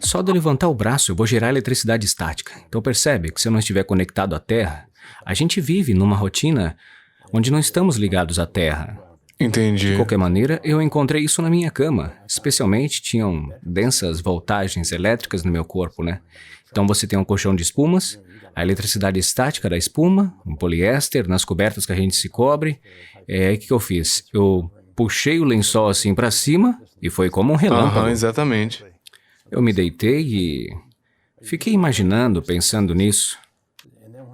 Só de eu levantar o braço eu vou gerar eletricidade estática. Então percebe que se eu não estiver conectado à Terra, a gente vive numa rotina onde não estamos ligados à Terra. De Entendi. qualquer maneira, eu encontrei isso na minha cama. Especialmente, tinham densas voltagens elétricas no meu corpo, né? Então você tem um colchão de espumas, a eletricidade estática da espuma, um poliéster, nas cobertas que a gente se cobre. Aí o que eu fiz? Eu puxei o lençol assim para cima e foi como um relâmpago. Aham, exatamente. Eu me deitei e fiquei imaginando, pensando nisso.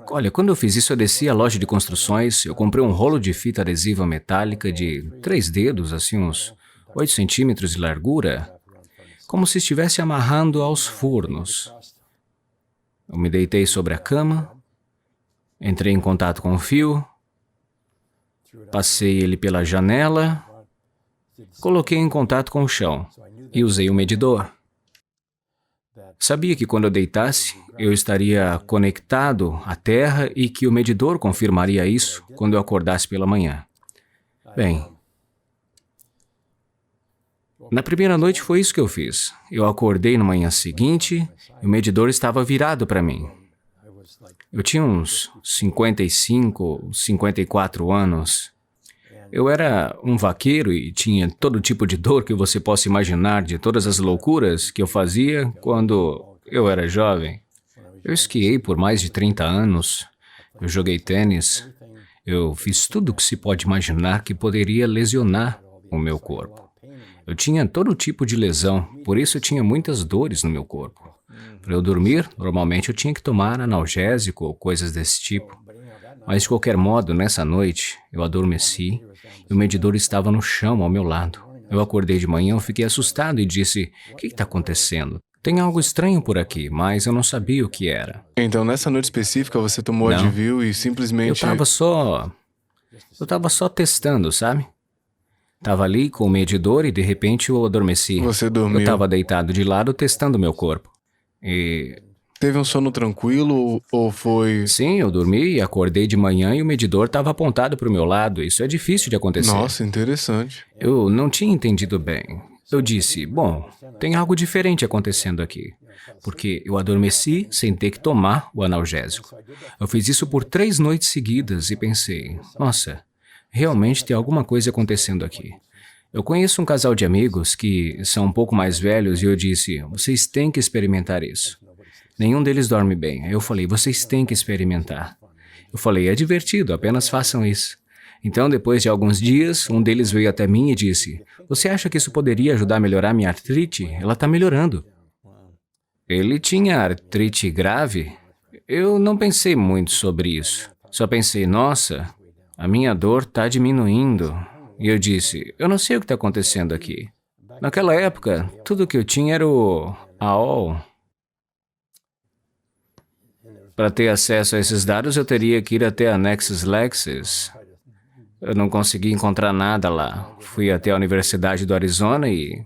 Olha, quando eu fiz isso, eu desci à loja de construções, eu comprei um rolo de fita adesiva metálica de 3 dedos, assim uns 8 centímetros de largura, como se estivesse amarrando aos fornos. Eu me deitei sobre a cama, entrei em contato com o fio, passei ele pela janela, coloquei em contato com o chão e usei o medidor. Sabia que quando eu deitasse, eu estaria conectado à Terra e que o medidor confirmaria isso quando eu acordasse pela manhã. Bem, na primeira noite foi isso que eu fiz. Eu acordei na manhã seguinte e o medidor estava virado para mim. Eu tinha uns 55, 54 anos. Eu era um vaqueiro e tinha todo tipo de dor que você possa imaginar, de todas as loucuras que eu fazia quando eu era jovem. Eu esquiei por mais de 30 anos, eu joguei tênis, eu fiz tudo o que se pode imaginar que poderia lesionar o meu corpo. Eu tinha todo tipo de lesão, por isso eu tinha muitas dores no meu corpo. Para eu dormir, normalmente eu tinha que tomar analgésico ou coisas desse tipo. Mas de qualquer modo, nessa noite, eu adormeci e o medidor estava no chão ao meu lado. Eu acordei de manhã, eu fiquei assustado e disse, o que está acontecendo? Tem algo estranho por aqui, mas eu não sabia o que era. Então, nessa noite específica, você tomou Não. Advil e Eu simplesmente... estava só testando, sabe? Estava ali com o medidor e de repente eu adormeci. Você Eu dormiu. estava deitado de lado testando meu corpo. E Teve um sono tranquilo ou foi... sim, eu dormi e acordei de manhã e o medidor estava apontado para o meu lado. Isso é difícil de acontecer. Nossa, interessante. Eu não tinha entendido bem. Eu disse, bom, tem algo diferente acontecendo aqui. Porque eu adormeci sem ter que tomar o analgésico. Eu fiz isso por 3 noites seguidas e pensei, nossa, realmente tem alguma coisa acontecendo aqui. Eu conheço um casal de amigos que são um pouco mais velhos e eu disse, vocês têm que experimentar isso. Nenhum deles dorme bem. Eu falei, vocês têm que experimentar. Eu falei, é divertido, apenas façam isso. Então, depois de alguns dias, um deles veio até mim e disse, você acha que isso poderia ajudar a melhorar minha artrite? Ela está melhorando. Ele tinha artrite grave? Eu não pensei muito sobre isso. Só pensei, nossa, a minha dor está diminuindo. E eu disse, eu não sei o que está acontecendo aqui. Naquela época, tudo que eu tinha era o AOL. Para ter acesso a esses dados, eu teria que ir até a LexisNexis. Eu não consegui encontrar nada lá. Fui até a Universidade do Arizona e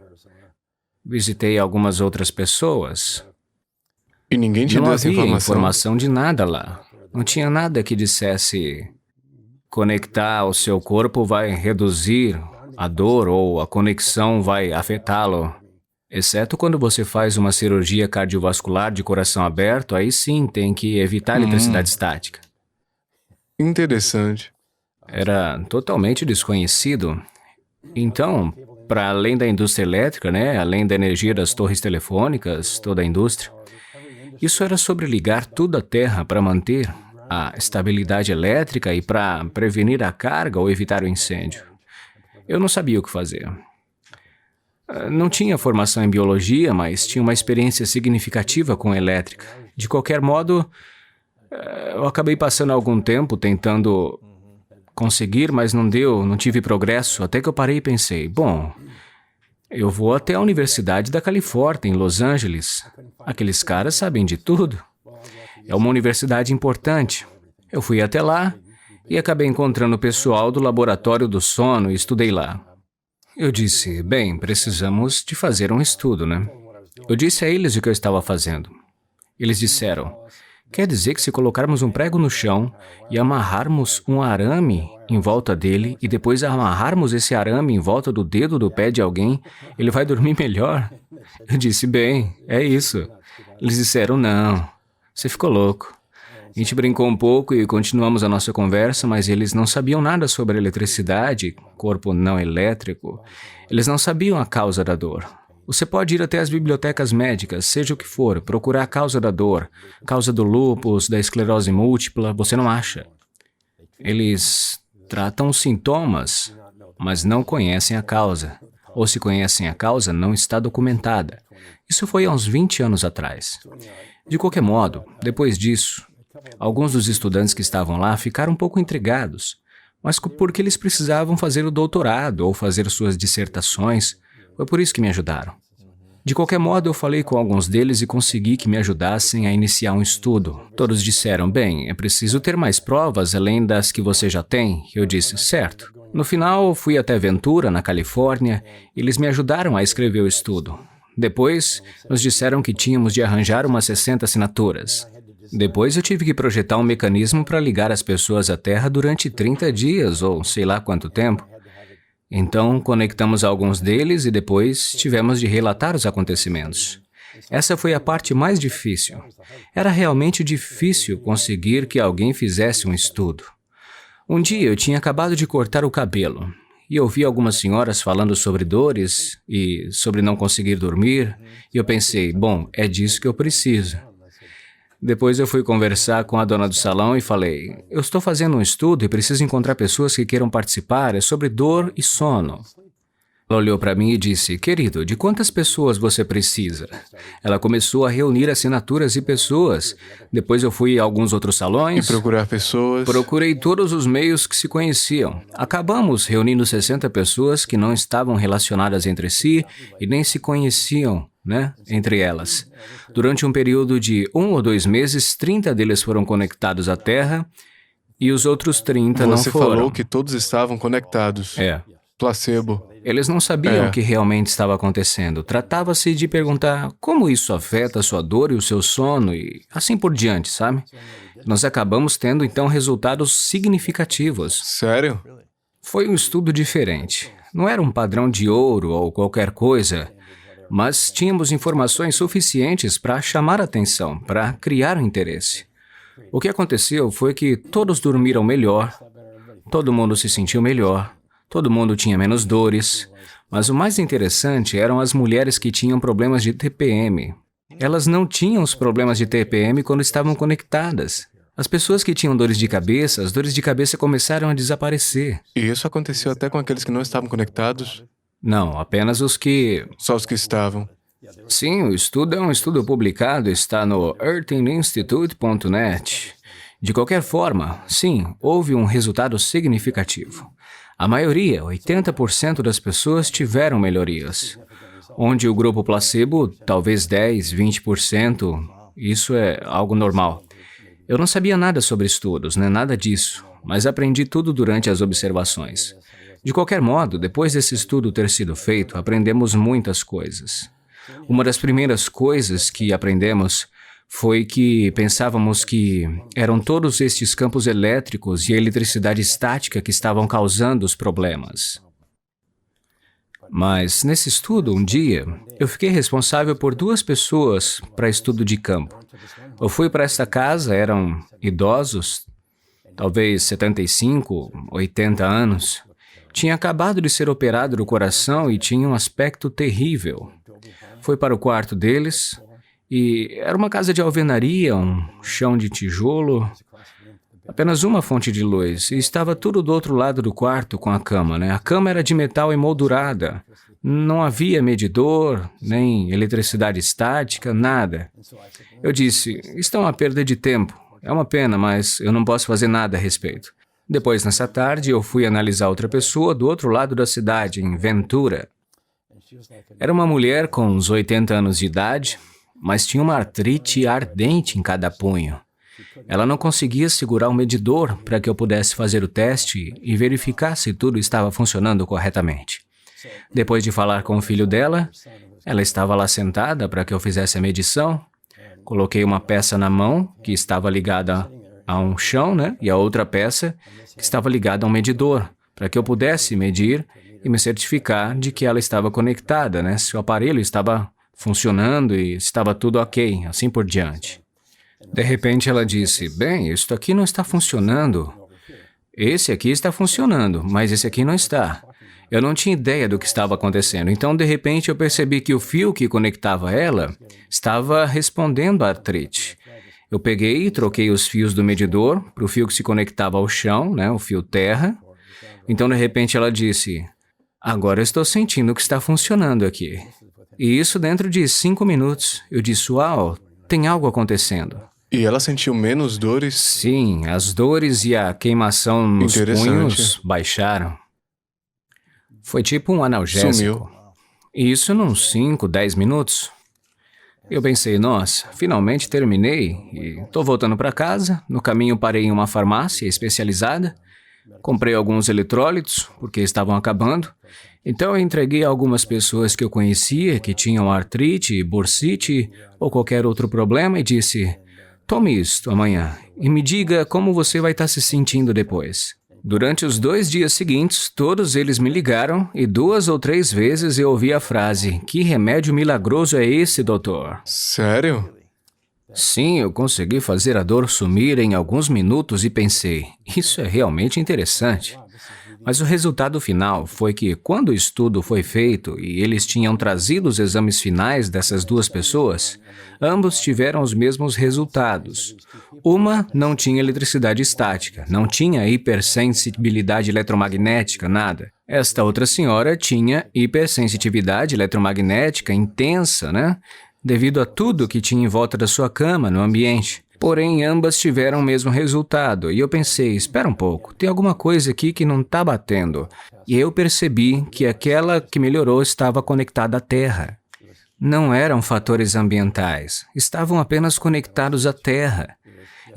visitei algumas outras pessoas. E ninguém te Não deu essa havia informação? informação de nada lá. Não tinha nada que dissesse conectar o seu corpo vai reduzir a dor ou a conexão vai afetá-lo. Exceto quando você faz uma cirurgia cardiovascular de coração aberto, aí sim tem que evitar a eletricidade estática. Interessante. Era totalmente desconhecido. Então, para além da indústria elétrica, né, além da energia das torres telefônicas, toda a indústria, isso era sobre ligar tudo à Terra para manter a estabilidade elétrica e para prevenir a carga ou evitar o incêndio. Eu não sabia o que fazer. Não tinha formação em biologia, mas tinha uma experiência significativa com elétrica. De qualquer modo, eu acabei passando algum tempo tentando conseguir, mas não deu, não tive progresso, até que eu parei e pensei, bom, eu vou até a Universidade da Califórnia, em Los Angeles. Aqueles caras sabem de tudo. É uma universidade importante. Eu fui até lá e acabei encontrando o pessoal do laboratório do sono e estudei lá. Eu disse, bem, precisamos de fazer um estudo, né? Eu disse a eles o que eu estava fazendo. Eles disseram, quer dizer que se colocarmos um prego no chão e amarrarmos um arame em volta dele e depois amarrarmos esse arame em volta do dedo do pé de alguém, ele vai dormir melhor? Eu disse, bem, é isso. Eles disseram, não, você ficou louco. A gente brincou um pouco e continuamos a nossa conversa, mas eles não sabiam nada sobre eletricidade, corpo não elétrico. Eles não sabiam a causa da dor. Você pode ir até as bibliotecas médicas, seja o que for, procurar a causa da dor, causa do lúpus, da esclerose múltipla, você não acha. Eles tratam os sintomas, mas não conhecem a causa. Ou se conhecem a causa, não está documentada. Isso foi há uns 20 anos atrás. De qualquer modo, depois disso, alguns dos estudantes que estavam lá ficaram um pouco intrigados, mas porque eles precisavam fazer o doutorado ou fazer suas dissertações. Foi por isso que me ajudaram. De qualquer modo, eu falei com alguns deles e consegui que me ajudassem a iniciar um estudo. Todos disseram, bem, é preciso ter mais provas além das que você já tem. Eu disse, certo. No final, fui até Ventura, na Califórnia, e eles me ajudaram a escrever o estudo. Depois, nos disseram que tínhamos de arranjar umas 60 assinaturas. Depois eu tive que projetar um mecanismo para ligar as pessoas à Terra durante 30 dias, ou sei lá quanto tempo. Então, conectamos alguns deles e depois tivemos de relatar os acontecimentos. Essa foi a parte mais difícil. Era realmente difícil conseguir que alguém fizesse um estudo. Um dia eu tinha acabado de cortar o cabelo e ouvi algumas senhoras falando sobre dores e sobre não conseguir dormir, e eu pensei, bom, é disso que eu preciso. Depois eu fui conversar com a dona do salão e falei, eu estou fazendo um estudo e preciso encontrar pessoas que queiram participar, é sobre dor e sono. Ela olhou para mim e disse, querido, de quantas pessoas você precisa? Ela começou a reunir assinaturas e pessoas. Depois eu fui a alguns outros salões. E procurar pessoas. Procurei todos os meios que se conheciam. Acabamos reunindo 60 pessoas que não estavam relacionadas entre si e nem se conheciam, entre elas. Durante um período de 1 ou 2 meses, 30 deles foram conectados à Terra e os outros 30 não foram. Você falou que todos estavam conectados. Placebo. Eles não sabiam o que realmente estava acontecendo. Tratava-se de perguntar como isso afeta a sua dor e o seu sono e assim por diante, sabe? Nós acabamos tendo, então, resultados significativos. Sério? Foi um estudo diferente. Não era um padrão de ouro ou qualquer coisa, mas tínhamos informações suficientes para chamar a atenção, para criar um interesse. O que aconteceu foi que todos dormiram melhor, todo mundo se sentiu melhor, todo mundo tinha menos dores, mas o mais interessante eram as mulheres que tinham problemas de TPM. Elas não tinham os problemas de TPM quando estavam conectadas. As pessoas que tinham dores de cabeça, as dores de cabeça começaram a desaparecer. E isso aconteceu até com aqueles que não estavam conectados? Não, apenas os que... Só os que estavam. Sim, o estudo é um estudo publicado, está no earthinginstitute.net. De qualquer forma, sim, houve um resultado significativo. A maioria, 80% das pessoas tiveram melhorias, onde o grupo placebo, talvez 10, 20%, isso é algo normal. Eu não sabia nada sobre estudos, nada disso, mas aprendi tudo durante as observações. De qualquer modo, depois desse estudo ter sido feito, aprendemos muitas coisas. Uma das primeiras coisas que aprendemos foi que pensávamos que eram todos estes campos elétricos e a eletricidade estática que estavam causando os problemas. Mas, nesse estudo, um dia, eu fiquei responsável por 2 pessoas para estudo de campo. Eu fui para esta casa, eram idosos, talvez 75, 80 anos. Tinha acabado de ser operado do coração e tinha um aspecto terrível. Fui para o quarto deles e era uma casa de alvenaria, um chão de tijolo, apenas uma fonte de luz, e estava tudo do outro lado do quarto com a cama, A cama era de metal emoldurada, não havia medidor, nem eletricidade estática, nada. Eu disse, isto é uma perda de tempo, é uma pena, mas eu não posso fazer nada a respeito. Depois, nessa tarde, eu fui analisar outra pessoa do outro lado da cidade, em Ventura. Era uma mulher com uns 80 anos de idade, mas tinha uma artrite ardente em cada punho. Ela não conseguia segurar o medidor para que eu pudesse fazer o teste e verificar se tudo estava funcionando corretamente. Depois de falar com o filho dela, ela estava lá sentada para que eu fizesse a medição. Coloquei uma peça na mão que estava ligada a um chão, e a outra peça que estava ligada a um medidor, para que eu pudesse medir e me certificar de que ela estava conectada, se o aparelho estava funcionando e estava tudo ok, assim por diante. De repente ela disse, bem, isso aqui não está funcionando. Esse aqui está funcionando, mas esse aqui não está. Eu não tinha ideia do que estava acontecendo. Então, de repente, eu percebi que o fio que conectava ela estava respondendo à artrite. Eu peguei e troquei os fios do medidor para o fio que se conectava ao chão, né, o fio terra. Então, de repente, ela disse, agora eu estou sentindo que está funcionando aqui. E isso dentro de 5 minutos. Eu disse, uau, tem algo acontecendo. E ela sentiu menos dores? Sim, as dores e a queimação nos punhos baixaram. Foi tipo um analgésico. Sumiu. E isso nos 5, 10 minutos. Eu pensei, nossa, finalmente terminei e estou voltando para casa. No caminho parei em uma farmácia especializada. Comprei alguns eletrólitos, porque estavam acabando. Então eu entreguei a algumas pessoas que eu conhecia, que tinham artrite, bursite ou qualquer outro problema e disse, tome isto amanhã e me diga como você vai estar se sentindo depois. Durante os 2 dias seguintes, todos eles me ligaram e 2 ou 3 vezes eu ouvi a frase, que remédio milagroso é esse, doutor? Sério? Sim, eu consegui fazer a dor sumir em alguns minutos e pensei, isso é realmente interessante. Mas o resultado final foi que, quando o estudo foi feito e eles tinham trazido os exames finais dessas 2 pessoas, ambos tiveram os mesmos resultados. Uma não tinha eletricidade estática, não tinha hipersensibilidade eletromagnética, nada. Esta outra senhora tinha hipersensitividade eletromagnética intensa, né? Devido a tudo que tinha em volta da sua cama, no ambiente. Porém, ambas tiveram o mesmo resultado, e eu pensei, espera um pouco, tem alguma coisa aqui que não está batendo. E eu percebi que aquela que melhorou estava conectada à Terra. Não eram fatores ambientais, estavam apenas conectados à Terra.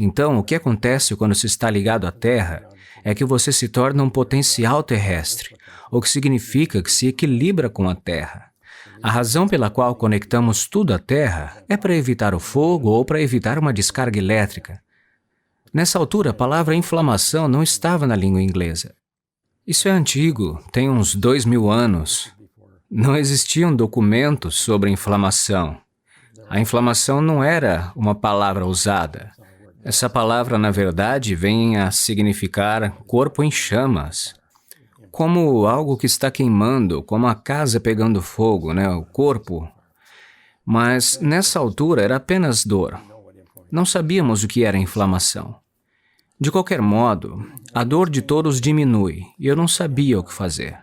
Então, o que acontece quando se está ligado à Terra é que você se torna um potencial terrestre, o que significa que se equilibra com a Terra. A razão pela qual conectamos tudo à Terra é para evitar o fogo ou para evitar uma descarga elétrica. Nessa altura, a palavra inflamação não estava na língua inglesa. Isso é antigo, tem uns 2000 anos. Não existiam documentos sobre inflamação. A inflamação não era uma palavra usada. Essa palavra, na verdade, vem a significar corpo em chamas. Como algo que está queimando, como a casa pegando fogo, né? O corpo. Mas nessa altura era apenas dor. Não sabíamos o que era inflamação. De qualquer modo, a dor de todos diminui e eu não sabia o que fazer.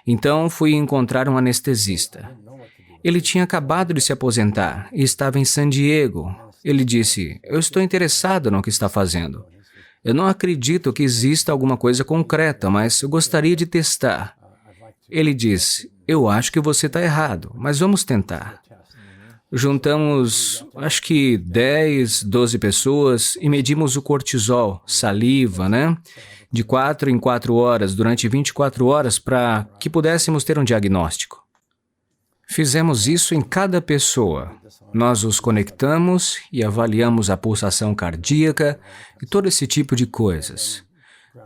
Então fui encontrar um anestesista. Ele tinha acabado de se aposentar e estava em San Diego. Ele disse, eu estou interessado no que está fazendo. Eu não acredito que exista alguma coisa concreta, mas eu gostaria de testar. Ele disse, eu acho que você está errado, mas vamos tentar. Juntamos, acho que 10, 12 pessoas e medimos o cortisol, saliva, né? De 4 em 4 horas, durante 24 horas, para que pudéssemos ter um diagnóstico. Fizemos isso em cada pessoa. Nós os conectamos e avaliamos a pulsação cardíaca e todo esse tipo de coisas.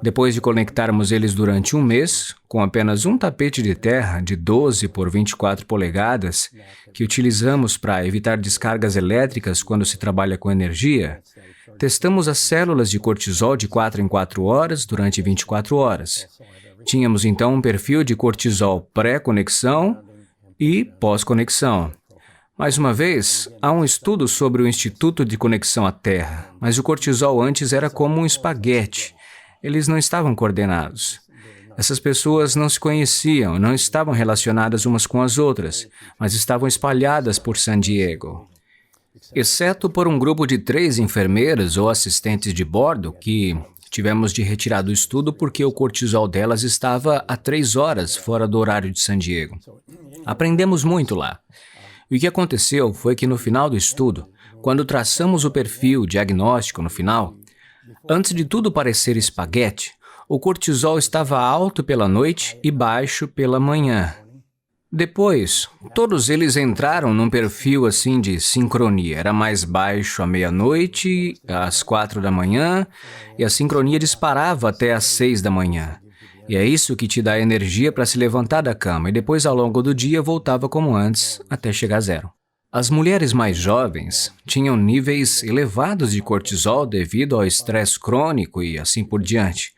Depois de conectarmos eles durante 1 mês, com apenas um tapete de terra de 12 por 24 polegadas, que utilizamos para evitar descargas elétricas quando se trabalha com energia, testamos as células de cortisol de 4 em 4 horas durante 24 horas. Tínhamos então um perfil de cortisol pré-conexão e pós-conexão. Mais uma vez, há um estudo sobre o Instituto de Conexão à Terra, mas o cortisol antes era como um espaguete. Eles não estavam coordenados. Essas pessoas não se conheciam, não estavam relacionadas umas com as outras, mas estavam espalhadas por San Diego. Exceto por um grupo de 3 enfermeiras ou assistentes de bordo que tivemos de retirar do estudo porque o cortisol delas estava a 3 horas fora do horário de San Diego. Aprendemos muito lá. E o que aconteceu foi que no final do estudo, quando traçamos o perfil diagnóstico no final, antes de tudo parecer espaguete, o cortisol estava alto pela noite e baixo pela manhã. Depois, todos eles entraram num perfil assim de sincronia. Era mais baixo à meia-noite, às 4 da manhã, e a sincronia disparava até às 6 da manhã. E é isso que te dá energia para se levantar da cama, e depois ao longo do dia voltava como antes, até chegar a 0. As mulheres mais jovens tinham níveis elevados de cortisol devido ao estresse crônico e assim por diante.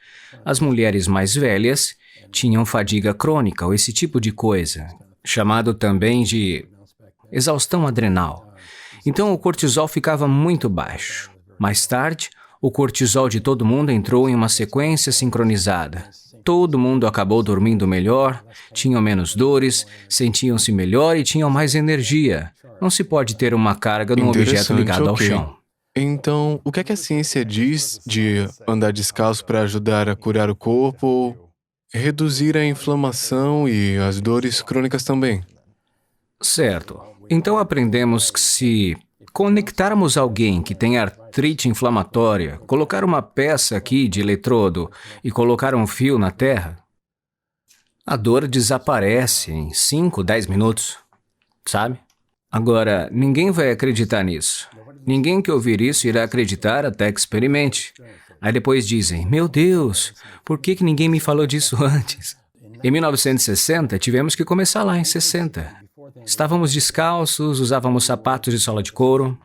As mulheres mais velhas tinham fadiga crônica ou esse tipo de coisa, chamado também de exaustão adrenal. Então o cortisol ficava muito baixo. Mais tarde, o cortisol de todo mundo entrou em uma sequência sincronizada. Todo mundo acabou dormindo melhor, tinham menos dores, sentiam-se melhor e tinham mais energia. Não se pode ter uma carga num objeto ligado ao chão. Então, o que é que a ciência diz de andar descalço para ajudar a curar o corpo, reduzir a inflamação e as dores crônicas também? Certo. Então aprendemos que se conectarmos alguém que tem artrite inflamatória, colocar uma peça aqui de eletrodo e colocar um fio na terra, a dor desaparece em 5, 10 minutos, sabe? Agora, ninguém vai acreditar nisso. Ninguém que ouvir isso irá acreditar até que experimente. Aí depois dizem, meu Deus, por que ninguém me falou disso antes? Em 1960, tivemos que começar lá em 60. Estávamos descalços, usávamos sapatos de sola de couro.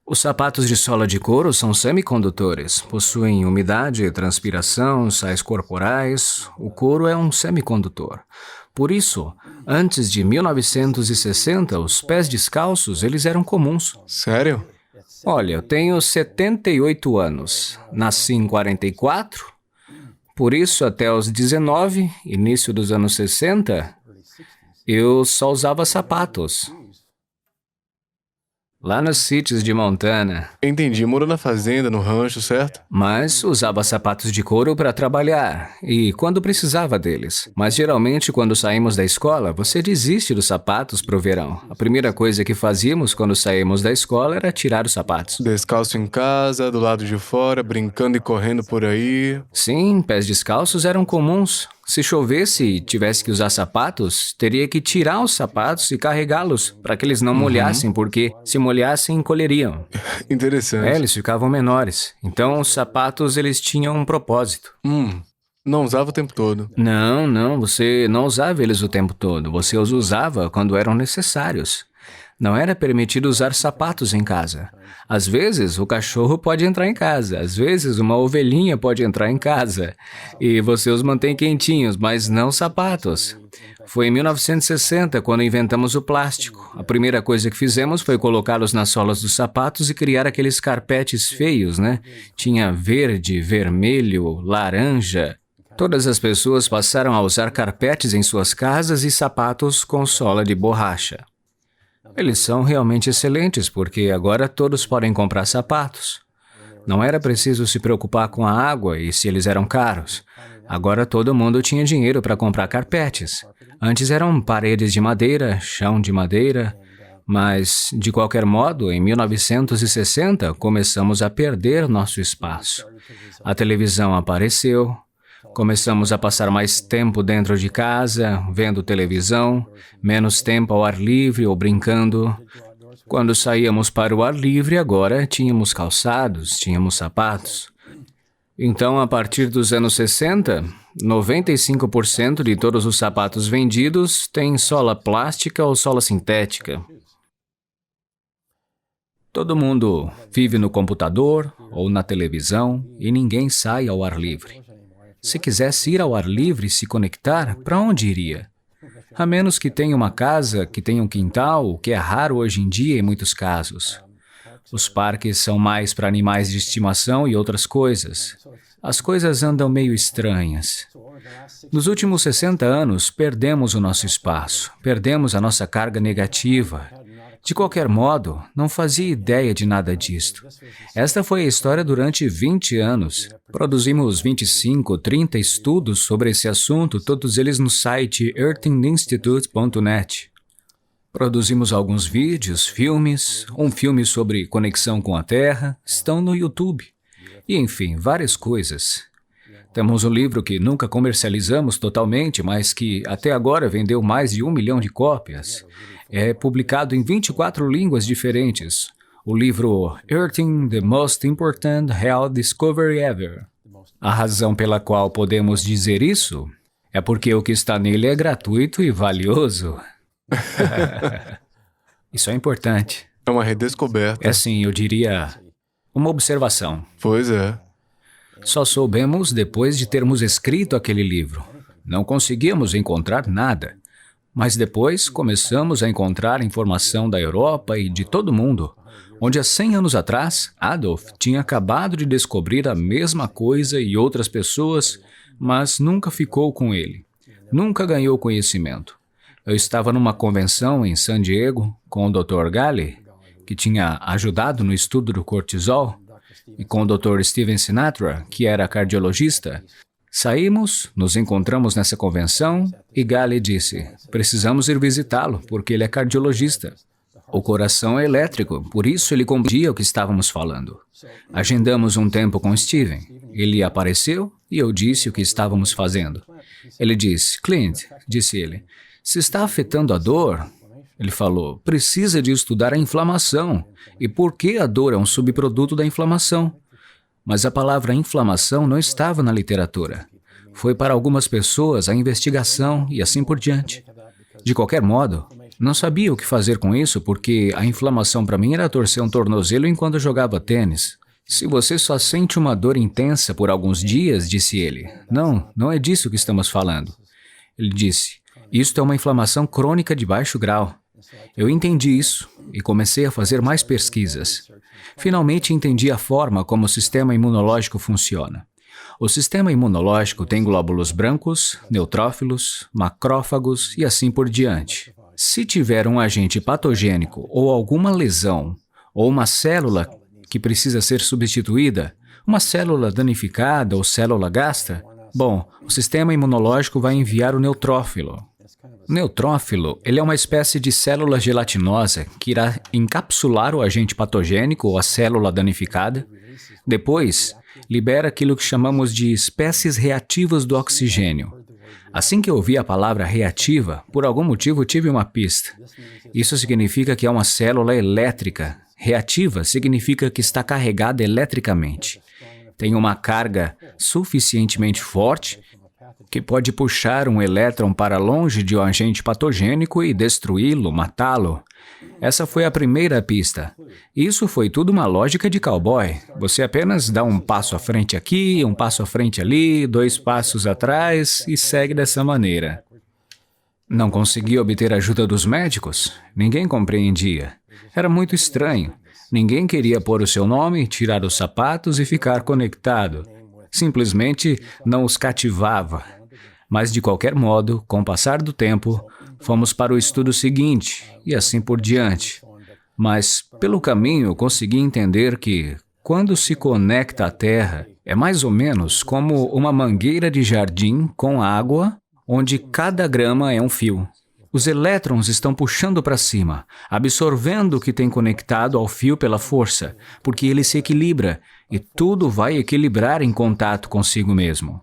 Os sapatos de sola de couro são semicondutores, possuem umidade, transpiração, sais corporais. O couro é um semicondutor. Por isso, antes de 1960, os pés descalços, eles eram comuns. Sério? Olha, eu tenho 78 anos, nasci em 44, por isso até os 19, início dos anos 60, eu só usava sapatos. Lá nos sítios de Montana. Entendi, morou na fazenda, no rancho, certo? Mas usava sapatos de couro para trabalhar, e quando precisava deles. Mas geralmente, quando saímos da escola, você desiste dos sapatos para o verão. A primeira coisa que fazíamos quando saímos da escola era tirar os sapatos. Descalço em casa, do lado de fora, brincando e correndo por aí. Sim, pés descalços eram comuns. Se chovesse e tivesse que usar sapatos, teria que tirar os sapatos e carregá-los para que eles não molhassem, porque se molhassem, encolheriam. Interessante. Eles ficavam menores. Então, os sapatos, eles tinham um propósito. Não usava o tempo todo. Não, você não usava eles o tempo todo. Você os usava quando eram necessários. Não era permitido usar sapatos em casa. Às vezes, o cachorro pode entrar em casa. Às vezes, uma ovelhinha pode entrar em casa. E você os mantém quentinhos, mas não sapatos. Foi em 1960 quando inventamos o plástico. A primeira coisa que fizemos foi colocá-los nas solas dos sapatos e criar aqueles carpetes feios, né? Tinha verde, vermelho, laranja. Todas as pessoas passaram a usar carpetes em suas casas e sapatos com sola de borracha. Eles são realmente excelentes, porque agora todos podem comprar sapatos. Não era preciso se preocupar com a água e se eles eram caros. Agora todo mundo tinha dinheiro para comprar carpetes. Antes eram paredes de madeira, chão de madeira, mas, de qualquer modo, em 1960, começamos a perder nosso espaço. A televisão apareceu. Começamos a passar mais tempo dentro de casa, vendo televisão, menos tempo ao ar livre ou brincando. Quando saíamos para o ar livre, agora tínhamos calçados, tínhamos sapatos. Então, a partir dos anos 60, 95% de todos os sapatos vendidos têm sola plástica ou sola sintética. Todo mundo vive no computador ou na televisão e ninguém sai ao ar livre. Se quisesse ir ao ar livre e se conectar, para onde iria? A menos que tenha uma casa, que tenha um quintal, o que é raro hoje em dia em muitos casos. Os parques são mais para animais de estimação e outras coisas. As coisas andam meio estranhas. Nos últimos 60 anos, perdemos o nosso espaço, perdemos a nossa carga negativa. De qualquer modo, não fazia ideia de nada disto. Esta foi a história durante 20 anos. Produzimos 25, 30 estudos sobre esse assunto, todos eles no site earthinginstitute.net. Produzimos alguns vídeos, filmes, um filme sobre conexão com a Terra, estão no YouTube. E, enfim, várias coisas. Temos um livro que nunca comercializamos totalmente, mas que até agora vendeu mais de 1 milhão de cópias. É publicado em 24 línguas diferentes. O livro Earthing, the Most Important Health Discovery Ever. A razão pela qual podemos dizer isso é porque o que está nele é gratuito e valioso. Isso é importante. É uma redescoberta. É assim, eu diria, uma observação. Pois é. Só soubemos depois de termos escrito aquele livro. Não conseguíamos encontrar nada. Mas depois começamos a encontrar informação da Europa e de todo mundo, onde há 100 anos atrás, Adolf tinha acabado de descobrir a mesma coisa e outras pessoas, mas nunca ficou com ele. Nunca ganhou conhecimento. Eu estava numa convenção em San Diego com o Dr. Gale, que tinha ajudado no estudo do cortisol, e com o Dr. Steven Sinatra, que era cardiologista. Saímos, nos encontramos nessa convenção e Gale disse, precisamos ir visitá-lo, porque ele é cardiologista. O coração é elétrico, por isso ele compreendia o que estávamos falando. Agendamos um tempo com Steven. Ele apareceu e eu disse o que estávamos fazendo. Ele disse, Clint, disse ele, se está afetando a dor, ele falou, precisa de estudar a inflamação e por que a dor é um subproduto da inflamação. Mas a palavra inflamação não estava na literatura. Foi para algumas pessoas a investigação e assim por diante. De qualquer modo, não sabia o que fazer com isso porque a inflamação para mim era torcer um tornozelo enquanto eu jogava tênis. Se você só sente uma dor intensa por alguns dias, disse ele. Não é disso que estamos falando. Ele disse, isto é uma inflamação crônica de baixo grau. Eu entendi isso e comecei a fazer mais pesquisas. Finalmente entendi a forma como o sistema imunológico funciona. O sistema imunológico tem glóbulos brancos, neutrófilos, macrófagos e assim por diante. Se tiver um agente patogênico ou alguma lesão, ou uma célula que precisa ser substituída, uma célula danificada ou célula gasta, bom, o sistema imunológico vai enviar o neutrófilo. O neutrófilo, ele é uma espécie de célula gelatinosa que irá encapsular o agente patogênico ou a célula danificada. Depois, libera aquilo que chamamos de espécies reativas do oxigênio. Assim que eu ouvi a palavra reativa, por algum motivo tive uma pista. Isso significa que é uma célula elétrica. Reativa significa que está carregada eletricamente. Tem uma carga suficientemente forte que pode puxar um elétron para longe de um agente patogênico e destruí-lo, matá-lo. Essa foi a primeira pista. Isso foi tudo uma lógica de cowboy. Você apenas dá um passo à frente aqui, um passo à frente ali, 2 passos atrás e segue dessa maneira. Não consegui obter ajuda dos médicos? Ninguém compreendia. Era muito estranho. Ninguém queria pôr o seu nome, tirar os sapatos e ficar conectado. Simplesmente não os cativava. Mas, de qualquer modo, com o passar do tempo, fomos para o estudo seguinte, e assim por diante. Mas, pelo caminho, consegui entender que, quando se conecta à Terra, é mais ou menos como uma mangueira de jardim com água, onde cada grama é um fio. Os elétrons estão puxando para cima, absorvendo o que tem conectado ao fio pela força, porque ele se equilibra, e tudo vai equilibrar em contato consigo mesmo.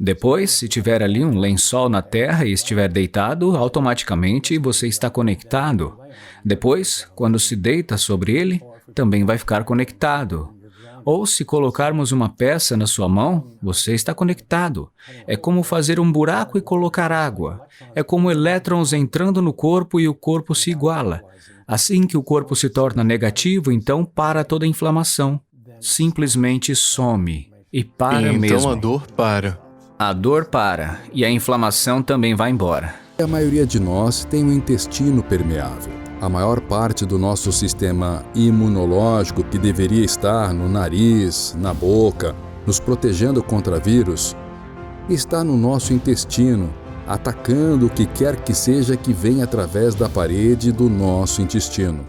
Depois, se tiver ali um lençol na terra e estiver deitado, automaticamente você está conectado. Depois, quando se deita sobre ele, também vai ficar conectado. Ou se colocarmos uma peça na sua mão, você está conectado. É como fazer um buraco e colocar água. É como elétrons entrando no corpo e o corpo se iguala. Assim que o corpo se torna negativo, então para toda a inflamação. Simplesmente some. E para mesmo. Então a dor para. A dor para e a inflamação também vai embora. A maioria de nós tem um intestino permeável. A maior parte do nosso sistema imunológico, que deveria estar no nariz, na boca, nos protegendo contra vírus, está no nosso intestino, atacando o que quer que seja que venha através da parede do nosso intestino.